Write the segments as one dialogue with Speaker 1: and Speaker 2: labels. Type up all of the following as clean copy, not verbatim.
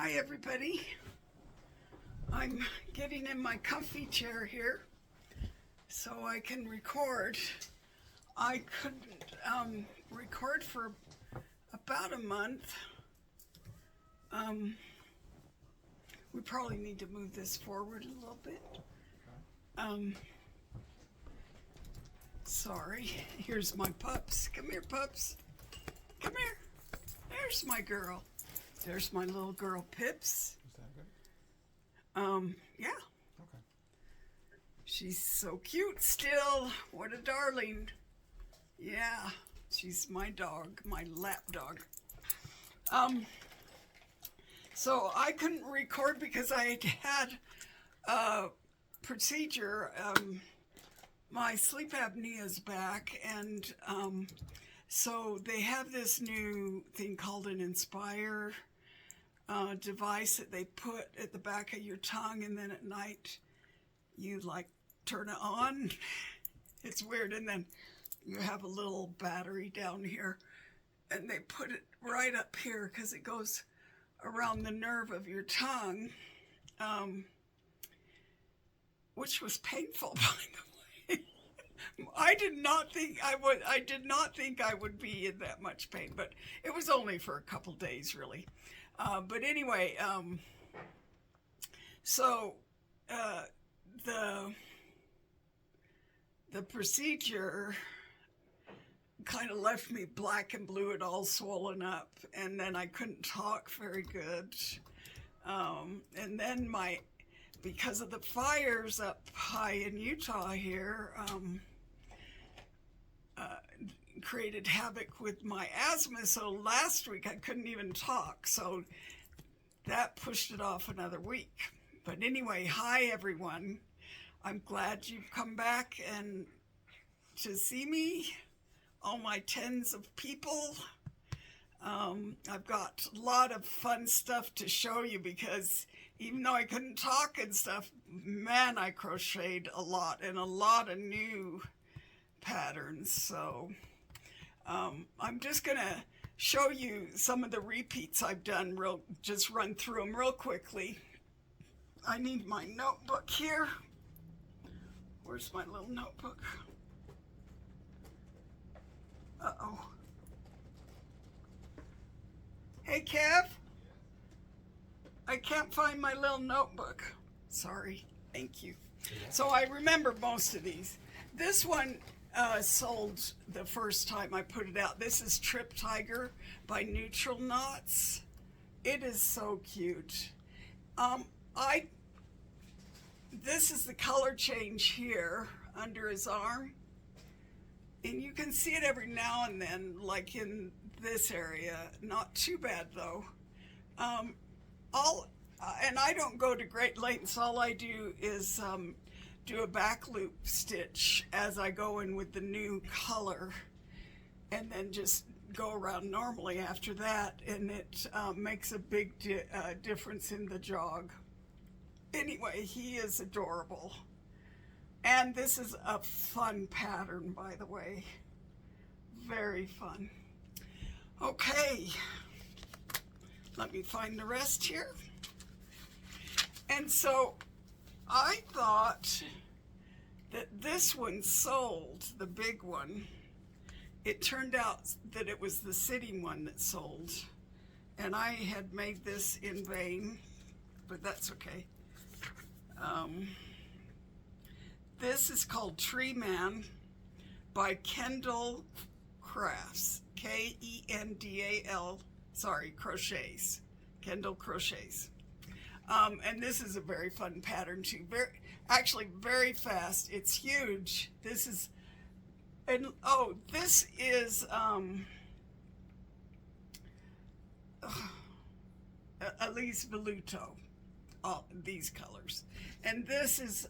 Speaker 1: Hi everybody. I'm getting in my comfy chair here so I can record. I couldn't record for about a month. We probably need to move this forward a little bit. Sorry. Here's my pups. Come here, pups. Come here. There's my girl. There's my little girl, Pips.
Speaker 2: Is that good?
Speaker 1: Yeah.
Speaker 2: Okay.
Speaker 1: She's so cute still. What a darling. Yeah, she's my dog, my lap dog. So I couldn't record because I had a procedure. My sleep apnea is back, and so they have this new thing called an Inspire device that they put at the back of your tongue, and then at night you like turn it on. It's weird. And then you have a little battery down here, and they put it right up here because it goes around the nerve of your tongue, which was painful, by the way. I did not think I would be in that much pain, but it was only for a couple days, really. But anyway, so the procedure kind of left me black and blue and all swollen up, and then I couldn't talk very good. And then because of the fires up high in Utah here, created havoc with my asthma. So last week I couldn't even talk. So that pushed it off another week. But anyway, hi everyone. I'm glad you've come back and to see me, all my tens of people. I've got a lot of fun stuff to show you because even though I couldn't talk and stuff, man, I crocheted a lot and a lot of new patterns. So I'm just gonna show you some of the repeats I've done, just run through them real quickly. I need my notebook here. Where's my little notebook? Uh-oh. Hey, Kev. I can't find my little notebook. Sorry. Thank you. So I remember most of these. This one sold the first time I put it out. This is Trip Tiger by Neutral Knots. It is so cute. This is the color change here under his arm. And you can see it every now and then, like in this area. Not too bad though. And I don't go to great lengths. All I do is do a back loop stitch as I go in with the new color, and then just go around normally after that, and it makes a big difference in the jog. Anyway, he is adorable. And this is a fun pattern, by the way. Very fun. Okay, let me find the rest here. And so I thought that this one sold, the big one. It turned out that it was the city one that sold. And I had made this in vain, but that's okay. This is called Tree Man by Kendall Crafts, Kendal, Crochets, Kendall Crochets. And this is a very fun pattern too. Very fast. It's huge. This is, this is Elise Veluto. All these colors, and this is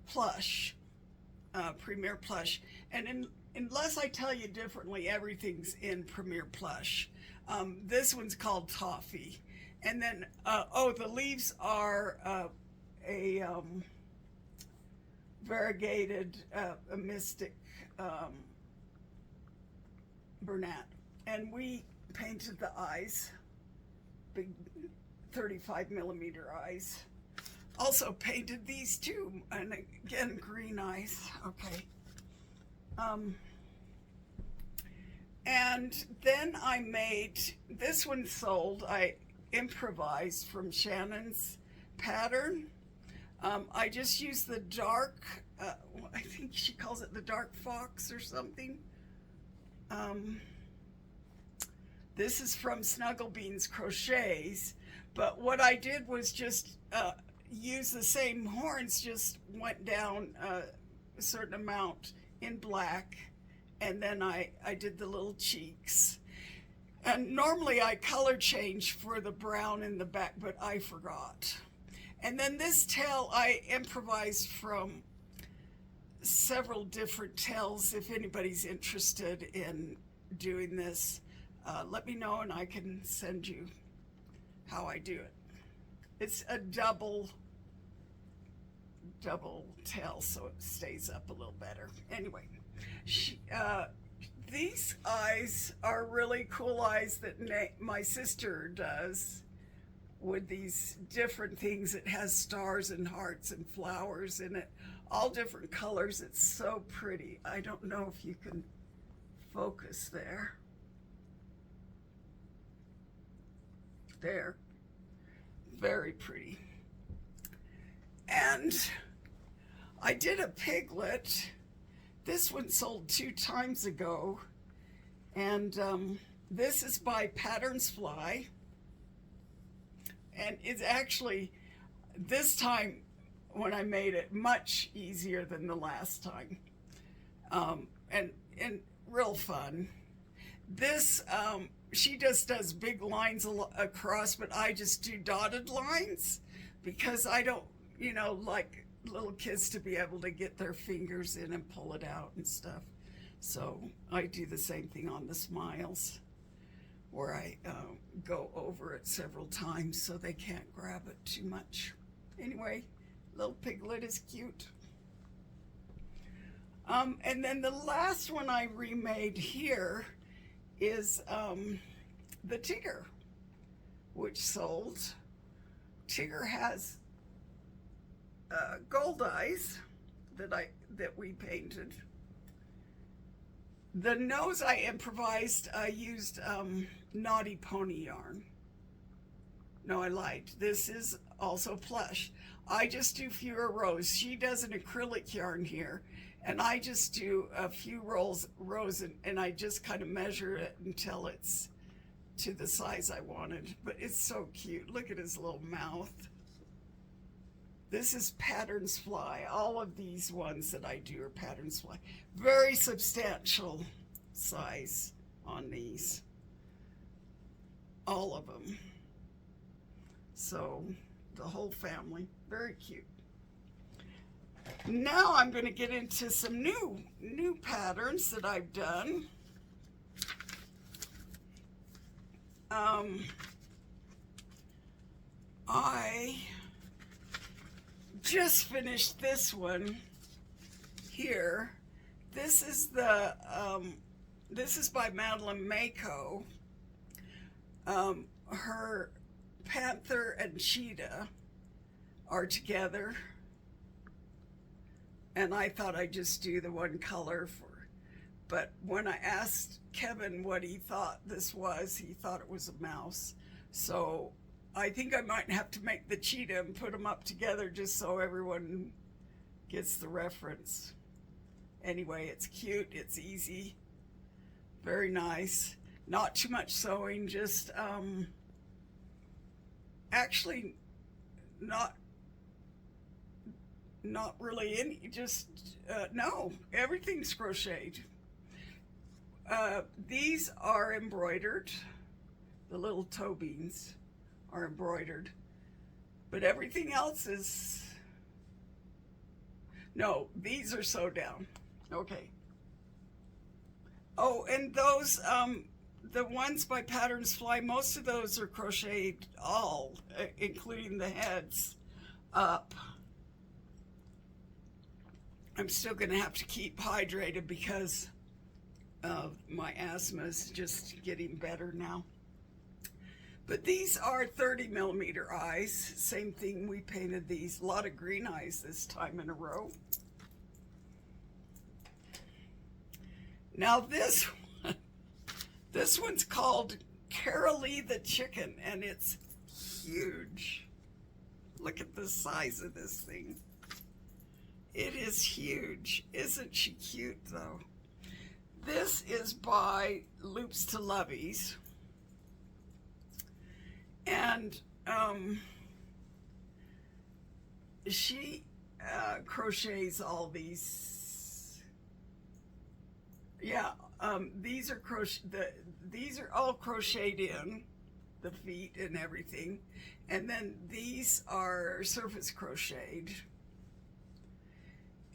Speaker 1: plush, Premier Plush. And unless I tell you differently, everything's in Premier Plush. This one's called Toffee. And then, the leaves are a variegated mystic Bernat. And we painted the eyes, big 35 millimeter eyes. Also painted these two, and again, green eyes. Okay. And then I made, this one sold, I improvised from Shannon's pattern. I just used the dark, I think she calls it the dark fox or something. This is from Snugglebean's Crochets, but what I did was just use the same horns, just went down a certain amount in black, and then I did the little cheeks. And normally I color change for the brown in the back, but I forgot. And then this tail I improvised from several different tails. If anybody's interested in doing this, let me know and I can send you how I do it. It's a double tail, so it stays up a little better. Anyway, these eyes are really cool eyes that my sister does with these different things. It has stars and hearts and flowers in it, all different colors. It's so pretty. I don't know if you can focus there. There. Very pretty. And I did a piglet. This one sold 2 times ago, and this is by Patterns Fly, and it's actually, this time when I made it, much easier than the last time, and real fun. This, she just does big lines across, but I just do dotted lines because I don't, like little kids to be able to get their fingers in and pull it out and stuff. So I do the same thing on the smiles, where I go over it several times so they can't grab it too much. Anyway, little piglet is cute. And then the last one I remade here is the Tigger, which sold. Tigger has gold eyes that we painted. The nose I improvised. I used Naughty Pony yarn. No, I lied. This is also plush. I just do fewer rows. She does an acrylic yarn here, and I just do a few rows, and I just kind of measure it until it's to the size I wanted. But it's so cute. Look at his little mouth. This is Patterns Fly. All of these ones that I do are Patterns Fly. Very substantial size on these. All of them. So the whole family. Very cute. Now I'm going to get into some new patterns that I've done. I just finished this one here. This is the this is by Madeline Mako. Her panther and cheetah are together, and I thought I'd just do the one color but when I asked Kevin what he thought this was, he thought it was a mouse. So I think I might have to make the cheetah and put them up together just so everyone gets the reference. Anyway, it's cute, it's easy, very nice. Not too much sewing, just actually not really any, just no, everything's crocheted. These are embroidered. The little toe beans are embroidered, but everything else is, no, these are sewed down. Okay. Oh, and those, the ones by Patterns Fly, most of those are crocheted all, including the heads, up. I'm still gonna have to keep hydrated because My asthma is just getting better now. But these are 30 millimeter eyes. Same thing, we painted these. A lot of green eyes this time in a row. Now this one's called Carolee the Chicken, and it's huge. Look at the size of this thing. It is huge. Isn't she cute though? This is by Loops to Lovies. And she crochets all these. Yeah, these are these are all crocheted in, the feet and everything, and then these are surface crocheted.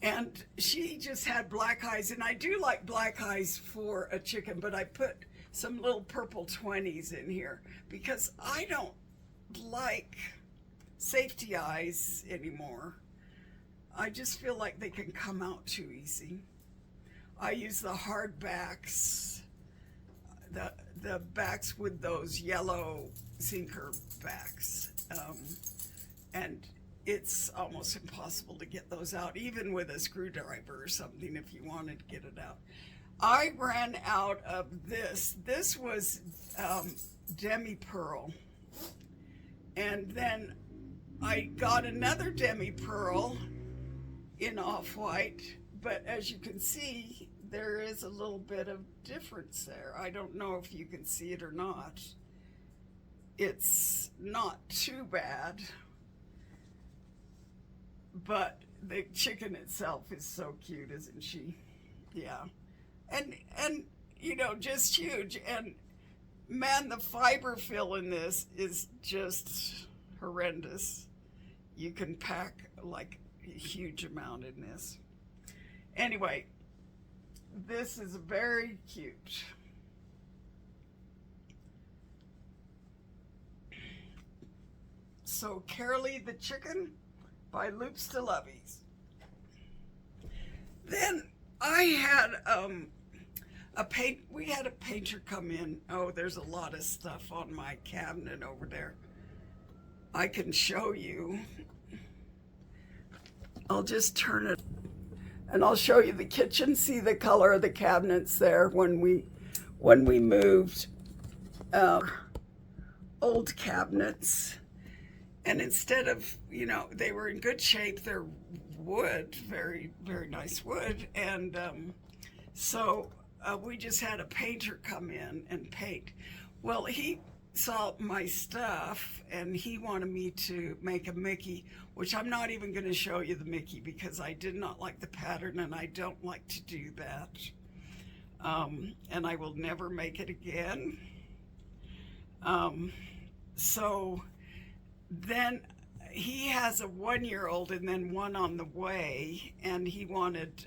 Speaker 1: And she just had black eyes, and I do like black eyes for a chicken, but I put some little purple 20s in here because I don't like safety eyes anymore. I just feel like they can come out too easy. I use the hard backs, the backs with those yellow sinker backs, and it's almost impossible to get those out, even with a screwdriver or something if you wanted to get it out. I ran out of this. This was demi pearl, and then I got another demi pearl in off-white, but as you can see, there is a little bit of difference there. I don't know if you can see it or not. It's not too bad, but the chicken itself is so cute, isn't she? Yeah. And you know, just huge. And man, the fiber fill in this is just horrendous. You can pack like a huge amount in this. Anyway, this is very cute. So Carolee the Chicken by Loops to Lovies. Then I had we had a painter come in. Oh, there's a lot of stuff on my cabinet over there. I can show you. I'll just turn it and I'll show you the kitchen. See the color of the cabinets there when we moved old cabinets. And instead of, you know, they were in good shape, they're wood, very, very nice wood. And so we just had a painter come in and paint. Well, he saw my stuff and he wanted me to make a Mickey, which I'm not even going to show you the Mickey because I did not like the pattern and I don't like to do that. And I will never make it again. So then he has a 1-year-old and then one on the way, and he wanted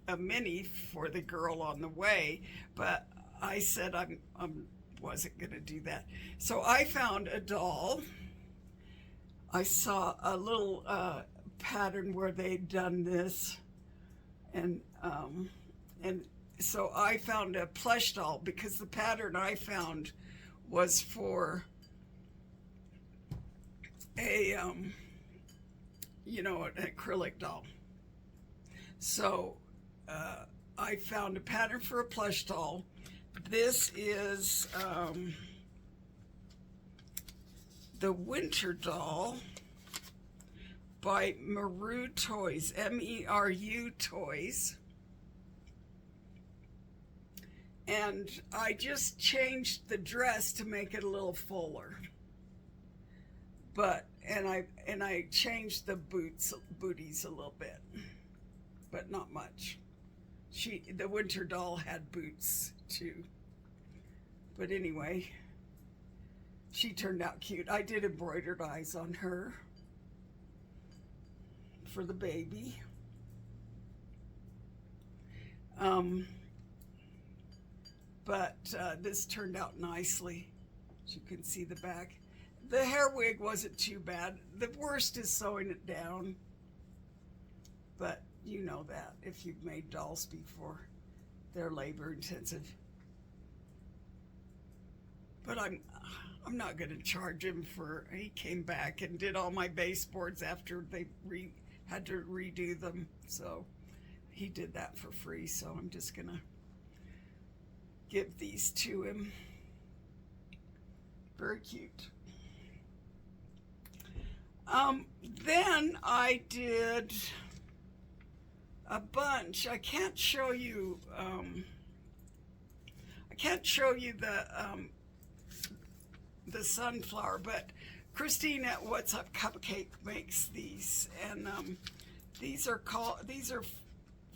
Speaker 1: a mini for the girl on the way, but I said I wasn't going to do that. So I found a doll. I saw a little pattern where they'd done this, and so I found a plush doll because the pattern I found was for a you know, an acrylic doll. So I found a pattern for a plush doll. This is the Winter Doll by Meru Toys, M-E-R-U Toys. And I just changed the dress to make it a little fuller. But and I changed the booties a little bit, but not much. The Winter Doll had boots too. But anyway, she turned out cute. I did embroidered eyes on her for the baby. But this turned out nicely. As you can see the back. The hair wig wasn't too bad. The worst is sewing it down. But you know that if you've made dolls before. They're labor intensive. But I'm not going to charge him for, he came back and did all my baseboards after they had to redo them. So he did that for free. So I'm just going to give these to him. Very cute. Then I did a bunch. I can't show you the sunflower, but Christine at What's Up Cupcake makes these, and these are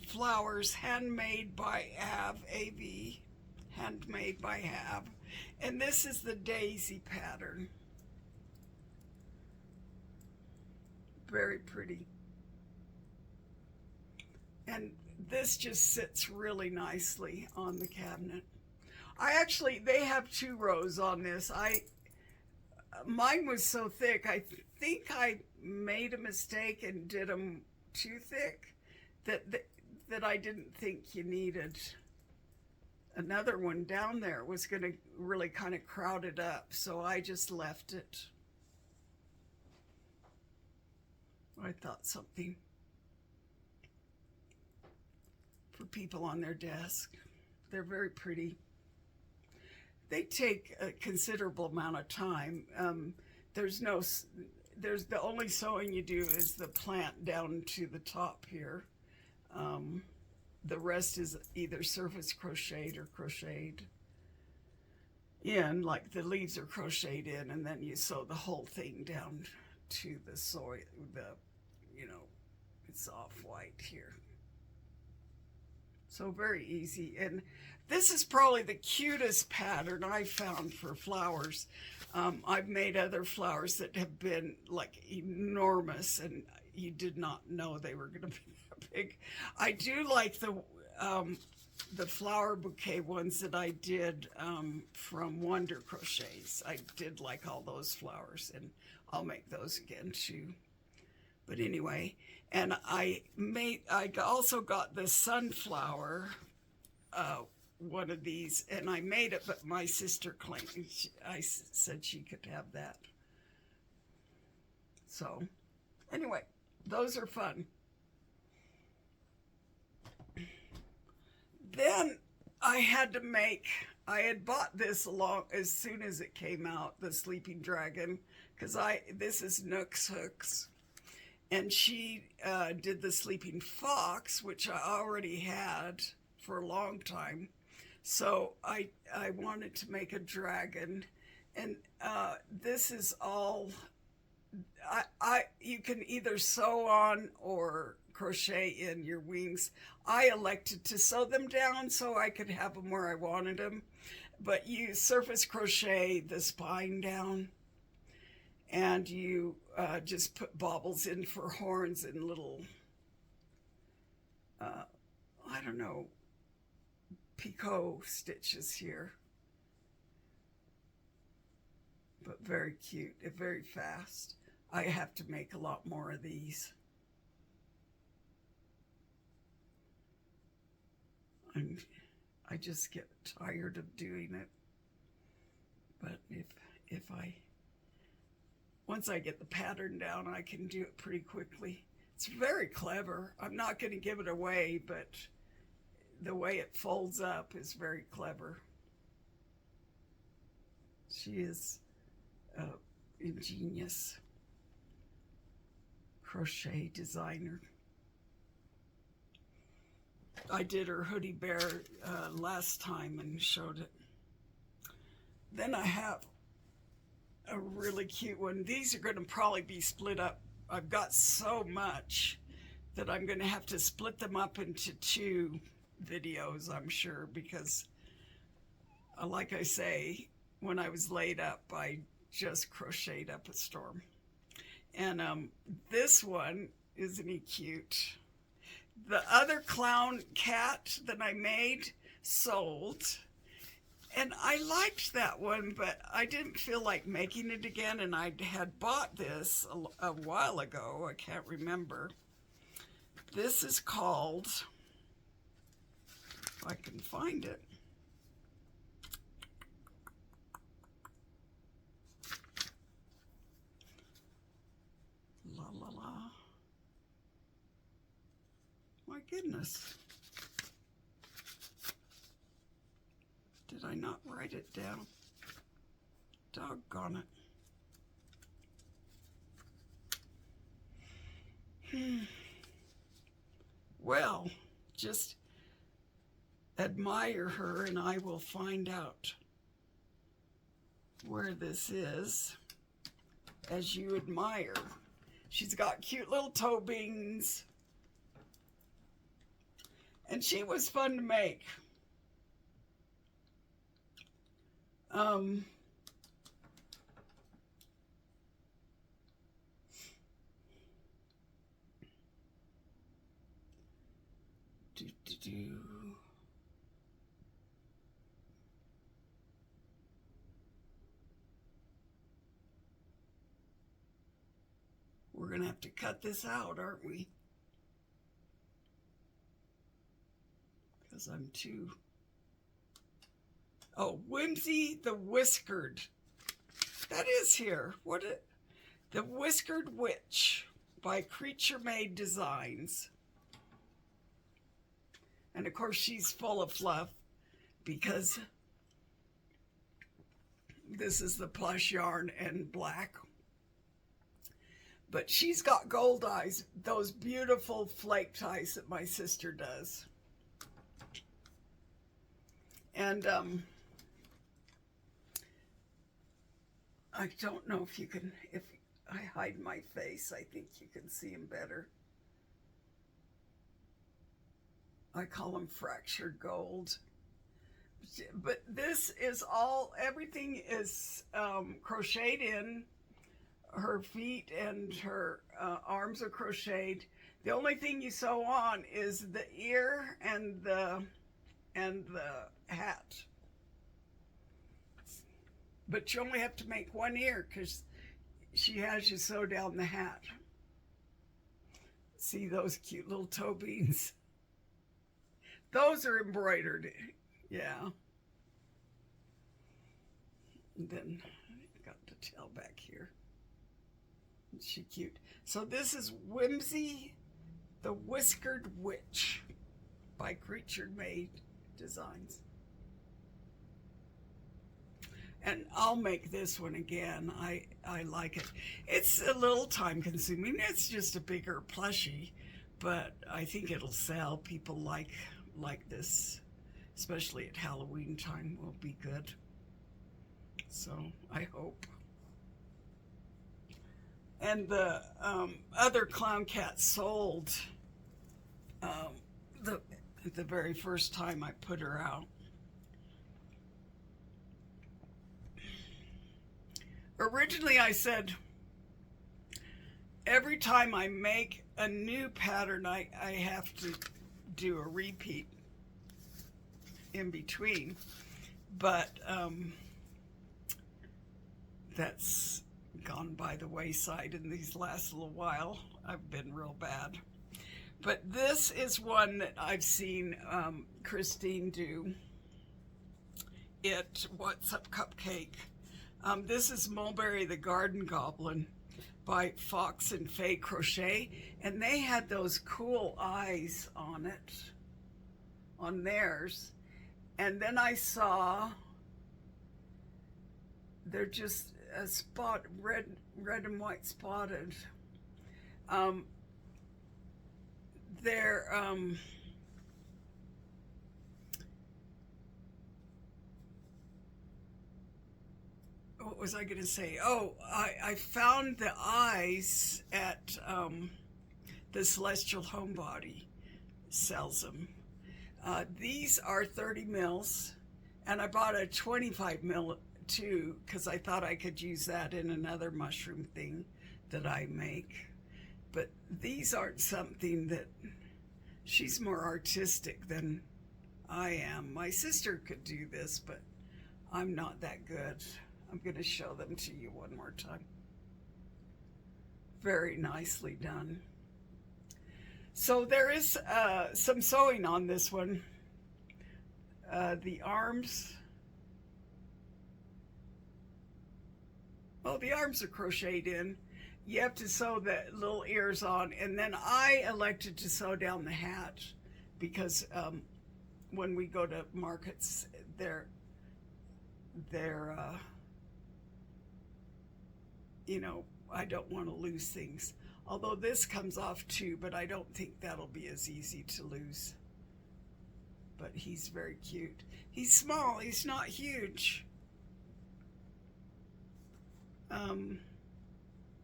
Speaker 1: flowers handmade by AV, handmade by Hab, and this is the daisy pattern. Very pretty. And this just sits really nicely on the cabinet. They have 2 rows on this. Mine was so thick, I think I made a mistake and did them too thick that I didn't think you needed another one down there. It was going to really kind of crowd it up, so I just left it. I thought something for people on their desk. They're very pretty. They take a considerable amount of time. There's the only sewing you do is the plant down to the top here. The rest is either surface crocheted or crocheted in, like the leaves are crocheted in, and then you sew the whole thing down to the soil, it's off-white here. So very easy. And this is probably the cutest pattern I found for flowers. I've made other flowers that have been like enormous, and you did not know they were going to be that big. I do like the flower bouquet ones that I did from Wonder Crochets. I did like all those flowers, and I'll make those again too. But anyway, and I also got the sunflower, one of these, and I made it, but my sister claimed, I said she could have that. So anyway, those are fun. Then I had bought this as soon as it came out, the Sleeping Dragon, because this is Nook's Hooks. And she did the Sleeping Fox, which I already had for a long time. So I wanted to make a dragon. And this is all, you can either sew on or crochet in your wings. I elected to sew them down so I could have them where I wanted them. But you surface crochet the spine down. And you just put baubles in for horns and little, picot stitches here. But very cute, very fast. I have to make a lot more of these. I just get tired of doing it. But once I get the pattern down, I can do it pretty quickly. It's very clever. I'm not going to give it away, but the way it folds up is very clever. She is an ingenious crochet designer. I did her hoodie bear last time and showed it. Then I have a really cute one. These are going to probably be split up. I've got so much that I'm going to have to split them up into 2 videos, I'm sure, because like I say, when I was laid up, I just crocheted up a storm. And this one, isn't he cute? The other clown cat that I made sold. And I liked that one, but I didn't feel like making it again, and I had bought this a while ago. I can't remember. This is called If I can find it. La la la. My goodness. Did I not write it down? Doggone it. Well, just admire her and I will find out where this is as you admire. She's got cute little toe beans. And she was fun to make. We're gonna have to cut this out, aren't we? Because I'm too... Oh, Whimsy the Whiskered. That is here. The Whiskered Witch by Creature Made Designs. And of course she's full of fluff because this is the plush yarn and black. But she's got gold eyes, those beautiful flake eyes that my sister does. And I don't know if you can, if I hide my face, I think you can see them better. I call them fractured gold. But this is all, everything is crocheted in. Her feet and her arms are crocheted. The only thing you sew on is the ear and the hat. But you only have to make one ear because she has you sew down the hat. See those cute little toe beans? Those are embroidered, yeah. And then got the tail back here. Isn't she cute? So this is Whimsy the Whiskered Witch by Creature Made Designs. And I'll make this one again. I like it. It's a little time consuming. It's just a bigger plushie, but I think it'll sell. People like this, especially at Halloween time, will be good. So I hope. And the other clown cat sold the very first time I put her out. Originally I said every time I make a new pattern I have to do a repeat in between, but that's gone by the wayside in these last little while. I've been real bad. But this is one that I've seen Christine do. What's Up Cupcake. This is Mulberry the Garden Goblin by Fox and Faye Crochet, and they had those cool eyes on it, on theirs. And then I saw they're just a spot, red and white spotted. They're what was I going to say? Oh, I found the eyes at the Celestial Homebody sells them. These are 30 mils, and I bought a 25 mil too because I thought I could use that in another mushroom thing that I make. But these aren't something that, she's more artistic than I am. My sister could do this, but I'm not that good. I'm going to show them to you one more time. Very nicely done. So there is some sewing on this one. The arms, the arms are crocheted in. You have to sew the little ears on, and then I elected to sew down the hat because when we go to markets, they're you know, I don't want to lose things. Although this comes off too, but I don't think that'll be as easy to lose. But he's very cute. He's small, he's not huge.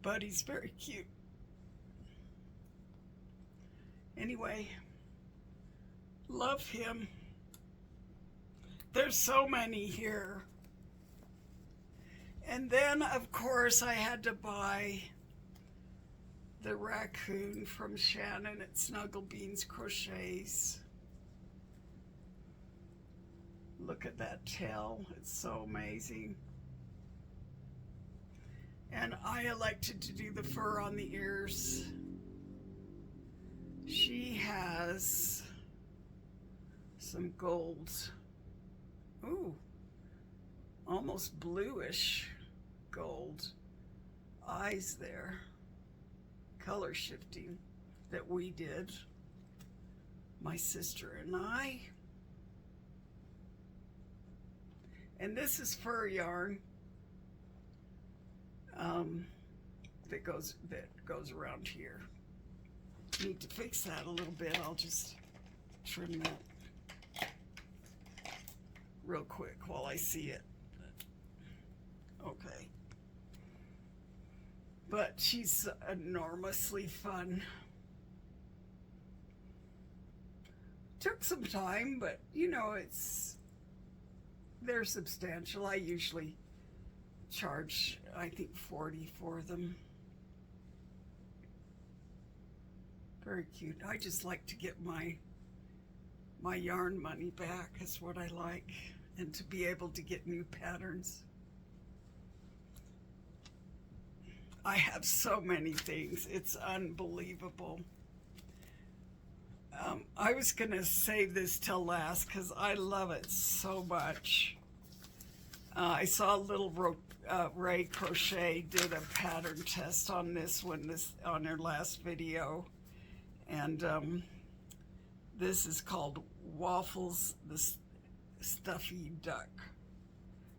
Speaker 1: But he's very cute. Anyway, love him. There's so many here. And then, of course, I had to buy the raccoon from Shannon at Snuggle Beans Crochets. Look at that tail. It's so amazing. And I elected to do the fur on the ears. She has some gold. Ooh, almost bluish gold eyes there. Color shifting that we did, my sister and I. And this is fur yarn that goes around here. Need to fix that a little bit. I'll just trim that real quick while I see it. Okay. But she's enormously fun. Took some time, but you know, they're substantial. I usually charge, I think, $40 for them. Very cute. I just like to get my yarn money back is what I like, and to be able to get new patterns. I have so many things. It's unbelievable. I was gonna save this till last because I love it so much. I saw little Ray Crochet did a pattern test on this one on her last video, and this is called Waffles the Stuffy Duck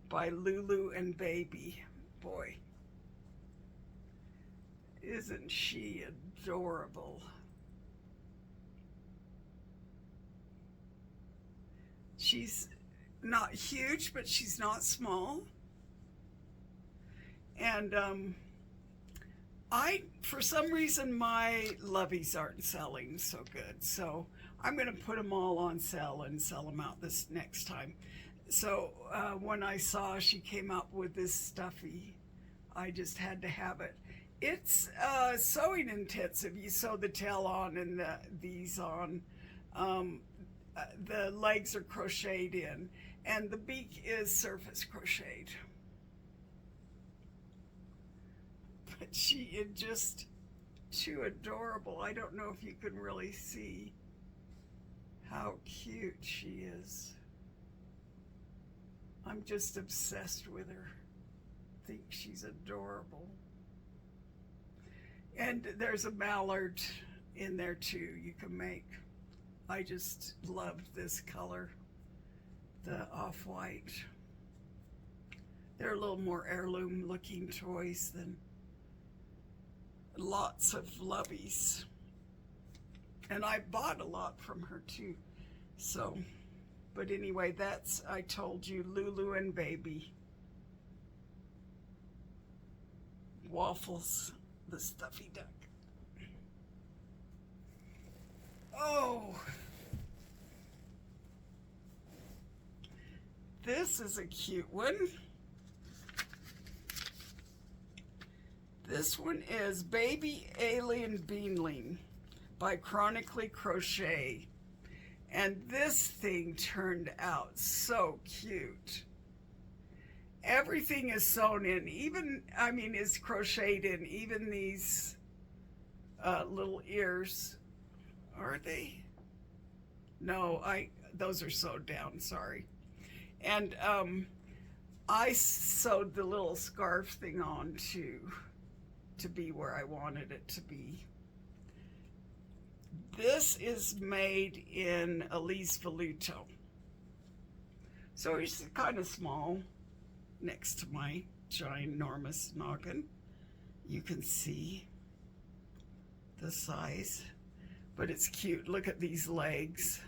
Speaker 1: by Lulu and Baby. Boy, isn't she adorable? She's not huge, but she's not small. And for some reason, my loveys aren't selling so good. So I'm going to put them all on sale and sell them out this next time. So when I saw she came out with this stuffy, I just had to have it. It's sewing intensive. You sew the tail on and these on. The legs are crocheted in, and the beak is surface crocheted. But she is just too adorable. I don't know if you can really see how cute she is. I'm just obsessed with her. I think she's adorable. And there's a mallard in there too you can make. I just loved this color, the off-white. They're a little more heirloom looking toys than lots of loveys. And I bought a lot from her too. So, but anyway, that's, I told you, Lulu and Baby. Waffles the Stuffy Duck. Oh, this is a cute one. This one is Baby Alien Beanling by Chronically Crochet. And this thing turned out so cute. Everything is sewn in, even, I mean, is crocheted in, even these little ears. Are they? No, those are sewed down, sorry. And I sewed the little scarf thing on to be where I wanted it to be. This is made in Elise Voluto. So it's kind of small next to my ginormous noggin. You can see the size, but it's cute. Look at these legs.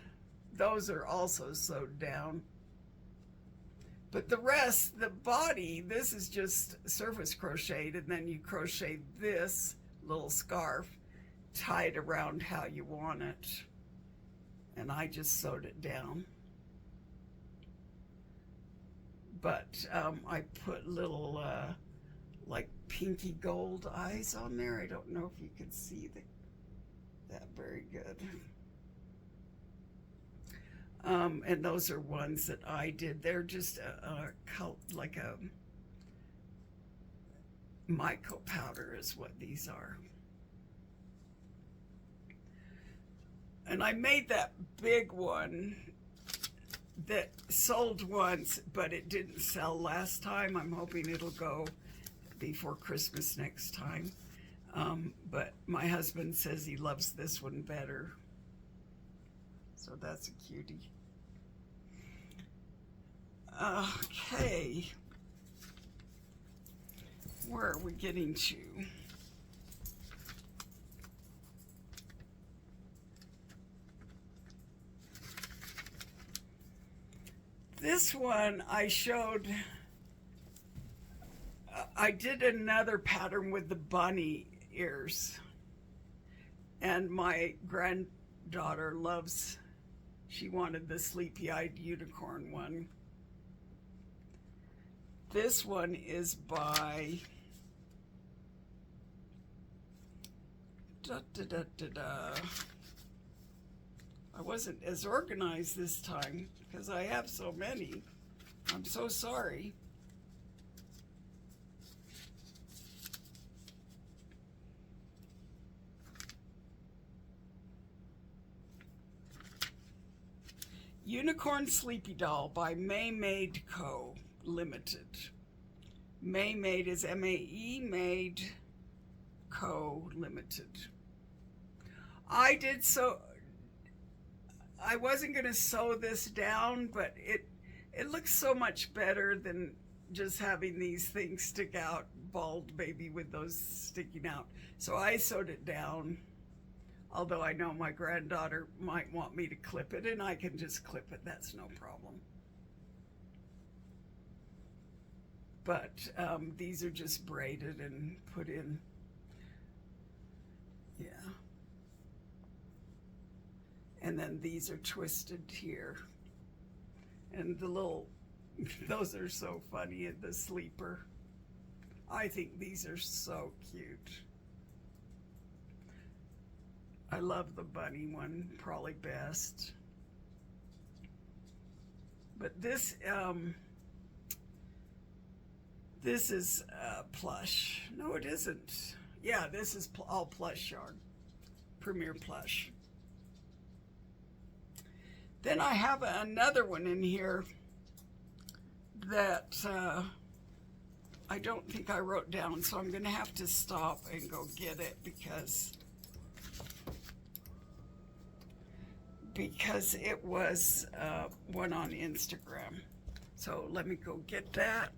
Speaker 1: Those are also sewed down. But the rest, the body, this is just surface crocheted, and then you crochet this little scarf tied around how you want it. And I just sewed it down. But I put little like pinky gold eyes on there. I don't know if you can see that very good. And those are ones that I did. They're just like a mico powder is what these are. And I made that big one that sold once, but it didn't sell last time. I'm hoping it'll go before Christmas next time. But my husband says he loves this one better. So that's a cutie. Okay. Where are we getting to? This one I showed, I did another pattern with the bunny ears. And my granddaughter she wanted the sleepy-eyed unicorn one. This one is by I wasn't as organized this time because I have so many. I'm so sorry. Unicorn Sleepy Doll by May Made Co. Limited. May Made is M-A-E Made Co. Limited. I wasn't going to sew this down, but it looks so much better than just having these things stick out, bald baby with those sticking out. So I sewed it down, although I know my granddaughter might want me to clip it, and I can just clip it. That's no problem. But these are just braided and put in. Yeah. And then these are twisted here. And the little, those are so funny in the sleeper. I think these are so cute. I love the bunny one, probably best. But this is plush. No, it isn't. Yeah, this is all plush yarn. Premier Plush. Then I have another one in here that I don't think I wrote down, so I'm going to have to stop and go get it because it was one on Instagram. So let me go get that.